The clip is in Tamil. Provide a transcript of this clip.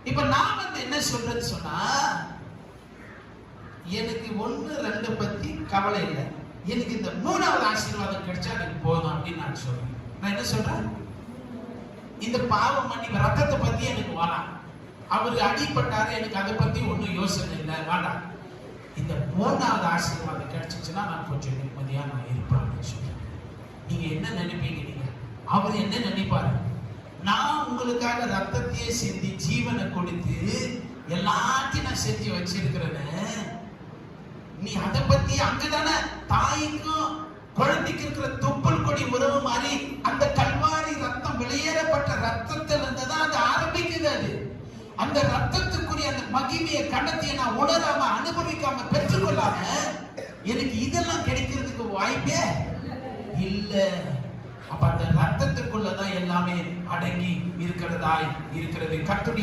இப்ப நான் என்ன சொல்றது சொன்னா, எனக்கு 1 2 பத்தி கவலை இல்லை, எனக்கு இந்த 3வது ஆசீர்வாதம் கிடைச்சா எனக்கு போதும் அப்படின்னு நான் சொல்றேன். நான் என்ன சொல்றேன், இந்த பாவம் மன்னிப்பு ரத்தத்தை பத்தி எனக்கு வேணாம், அவருக்கு அடிப்பட்டாரு எனக்கு அதை பத்தி ஒன்றும் யோசனை இல்லை, வேண்டாம். இந்த 3வது ஆசீர்வாதம் கிடைச்சிச்சுன்னா நான் கொஞ்சம் நிம்மதியா நான் இருப்பேன் சொல்றேன். நீங்க என்ன நினைப்பீங்க? நீங்க அவர் என்ன நினைப்பாரு? நான் உங்களுக்காக ரத்தத்தையே சிந்தி ஜீவனை கொடுத்து எல்லாத்தையும் நான் செஞ்சு வச்சிருக்கிறேன்னு, நீ அதை பத்தி அங்கதானே தாய்க்கும் குழந்தைக்கு இருக்கிற தொப்புள் கொடி உறவு மாதிரி அந்த கல்வாரி ரத்தம் வெளியேறப்பட்ட ரத்தத்துல இருந்துதான் அது ஆரம்பிக்குது. அது அந்த ரத்தத்துக்குரிய அந்த மகிமையை கணத்தையை நான் உணராம அனுபவிக்காம பெற்றுக்கொள்ளாம எனக்கு இதெல்லாம் கிடைக்கிறதுக்கு வாய்ப்பே இல்லை. அப்ப அந்த ரத்தத்துக்குள்ளதான் எல்லாமே அடங்கி இருக்கிறது. கர்த்தருடைய